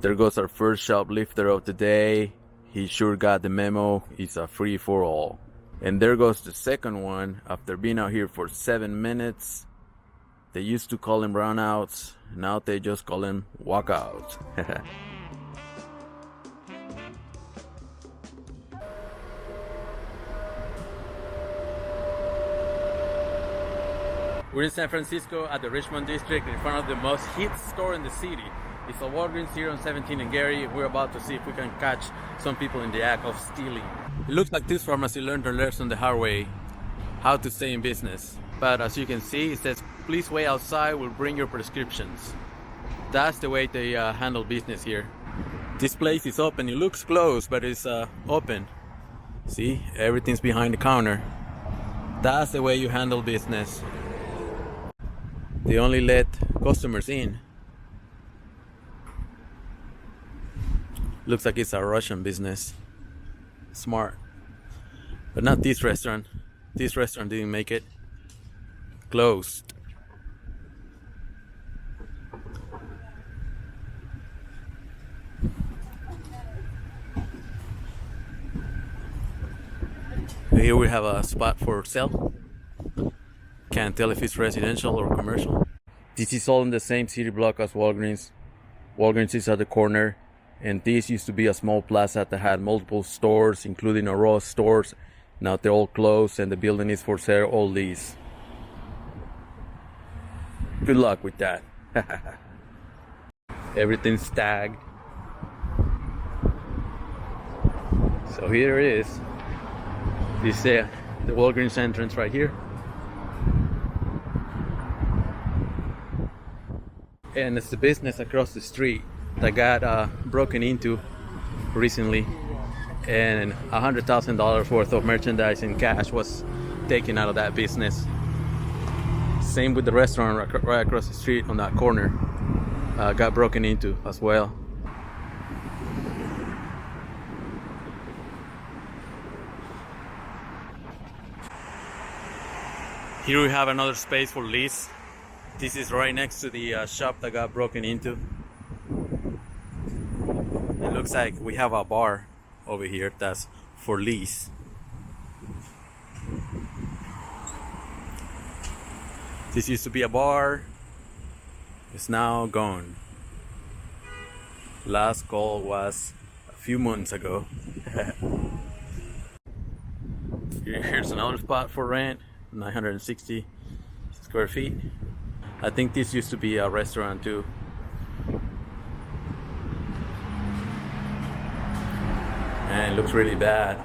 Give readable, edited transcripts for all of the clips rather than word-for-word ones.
There goes our first shoplifter of the day. He sure got the memo. It's a free for all. And there goes the second one after being out here for 7 minutes. They used to call him runouts. Now they just call him walkouts. We're in San Francisco at the Richmond district in front of the most hit store in the city. It's a Walgreens here on 17 and Gary. We're about to see if we can catch some people in the act of stealing. It looks like this pharmacy learned their lesson the hard way, how to stay in business. But as you can see, it says, please wait outside, we'll bring your prescriptions. That's the way they handle business here. This place is open. It looks closed, but it's open. See, everything's behind the counter. That's the way you handle business. They only let customers in. Looks like it's a Russian business. Smart. But not this restaurant. This restaurant didn't make it. Closed. Here we have a spot for sale. Can't tell if it's residential or commercial. This is all in the same city block as Walgreens. Walgreens is at the corner, and this used to be a small plaza that had multiple stores, including a row of stores. Now they're all closed and the building is for sale, all lease. Good luck with that. Everything's tagged. So here it is. This is the Walgreens entrance right here. And it's the business across the street that got broken into recently, and $100,000 worth of merchandise and cash was taken out of that business. Same with the restaurant right across the street on that corner, got broken into as well. Here we have another space for lease. This is right next to the shop that got broken into. It looks like we have a bar over here that's for lease. This used to be a bar. It's now gone. Last call was a few months ago. Here's another spot for rent, 960 square feet. I think this used to be a restaurant too. And it looks really bad.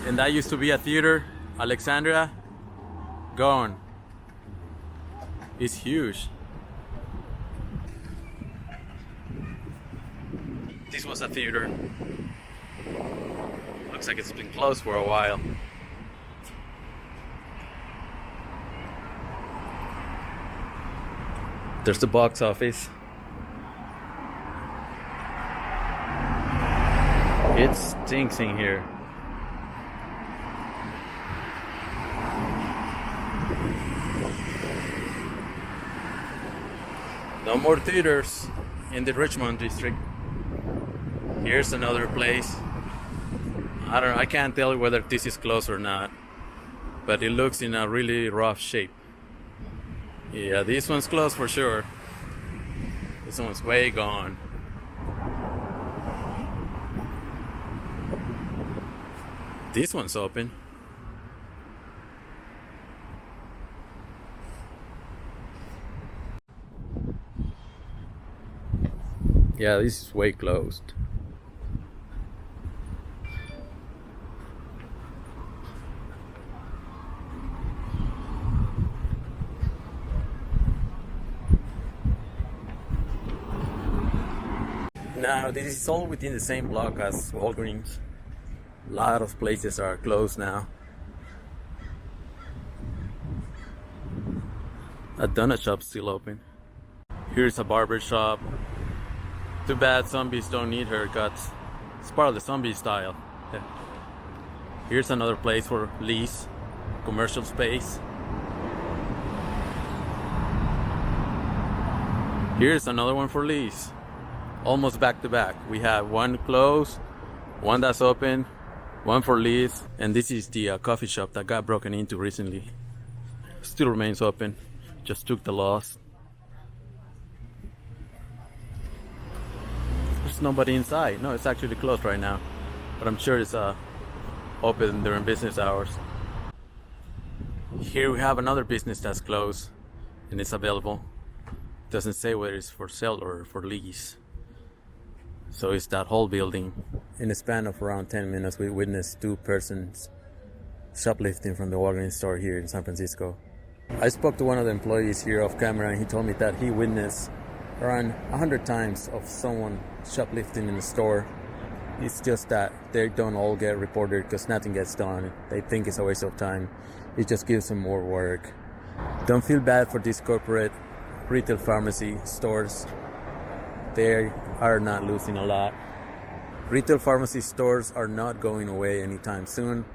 And that used to be a theater, Alexandria, gone. It's huge. This was a theater. Looks like it's been closed for a while. There's the box office. It stinks in here. No more theaters in the Richmond district. Here's another place. I can't tell whether this is closed or not, but it looks in a really rough shape. Yeah, this one's closed for sure. This one's way gone. This one's open. Yeah, this is way closed. Now, this is all within the same block as Walgreens. A lot of places are closed now. A donut shop's still open. Here's a barber shop. Too bad zombies don't need haircuts. It's part of the zombie style. Here's another place for lease, commercial space. Here's another one for lease. almost back to back. We have one closed, one that's open, one for lease, and this is the coffee shop that got broken into recently. Still remains open, just took the loss. There's nobody inside. No, it's actually closed right now, but I'm sure it's open during business hours. Here we have another business that's closed and it's available. Doesn't say whether it's for sale or for lease. So it's that whole building. In a span of around 10 minutes, we witnessed 2 persons shoplifting from the Walgreens store here in San Francisco. I spoke to one of the employees here off camera, and he told me that he witnessed around 100 times of someone shoplifting in the store. It's just that they don't all get reported because nothing gets done. They think it's a waste of time. It just gives them more work. Don't feel bad for these corporate retail pharmacy stores. They are not losing a lot. Retail pharmacy stores are not going away anytime soon.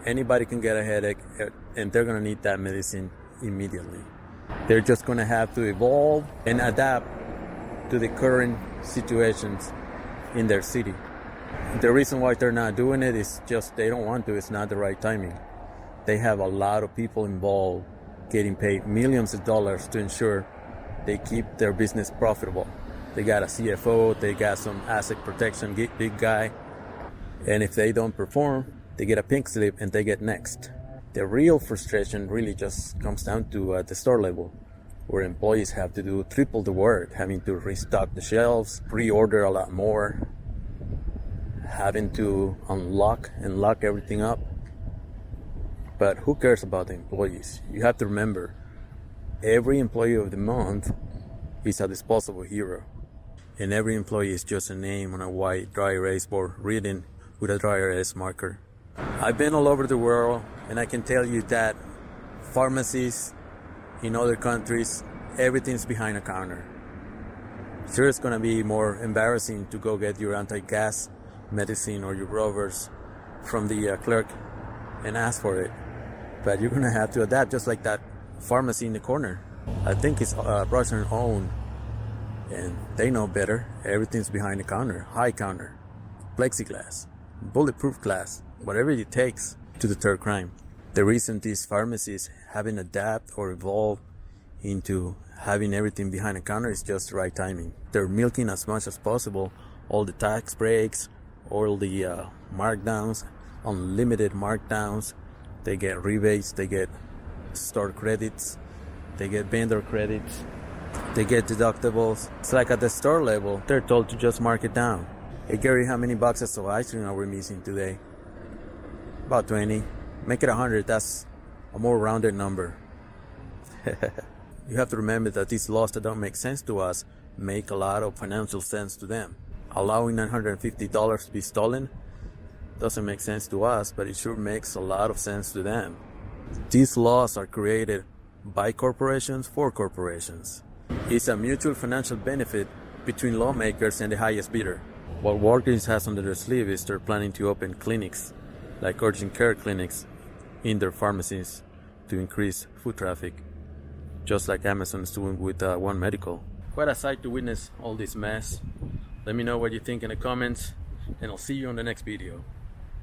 Anybody can get a headache and they're going to need that medicine immediately. They're just going to have to evolve and adapt to the current situations in their city. The reason why they're not doing it is just they don't want to. It's not the right timing. They have a lot of people involved getting paid millions of dollars to ensure they keep their business profitable. They got a CFO, they got some asset protection big guy, and if they don't perform, they get a pink slip and they get next. The real frustration really just comes down to the store level, where employees have to do triple the work, having to restock the shelves, pre-order a lot more, having to unlock and lock everything up. But who cares about the employees? You have to remember, every employee of the month is a disposable hero. And every employee is just a name on a white dry erase board written with a dry erase marker. I've been all over the world, and I can tell you that pharmacies in other countries, everything's behind a counter. Sure, it's going to be more embarrassing to go get your anti-gas medicine or your Rovers from the clerk and ask for it. But you're going to have to adapt, just like that pharmacy in the corner. I think it's Russian owned, and they know better. Everything's behind the counter, high counter, plexiglass, bulletproof glass, whatever it takes to deter crime. The reason these pharmacies haven't adapted or evolved into having everything behind the counter is just the right timing. They're milking as much as possible all the tax breaks, all the markdowns, unlimited markdowns. They get rebates, they get store credits, they get vendor credits, they get deductibles. It's like at the store level, they're told to just mark it down. Hey Gary, how many boxes of ice cream are we missing today? About 20. Make it 100, that's a more rounded number. You have to remember that these laws that don't make sense to us make a lot of financial sense to them. Allowing $950 to be stolen doesn't make sense to us, but it sure makes a lot of sense to them. These laws are created by corporations for corporations. It's a mutual financial benefit between lawmakers and the highest bidder. What Walgreens has under their sleeve is they're planning to open clinics, like urgent care clinics, in their pharmacies to increase foot traffic, just like Amazon is doing with One Medical. Quite a sight to witness all this mess. Let me know what you think in the comments, and I'll see you on the next video.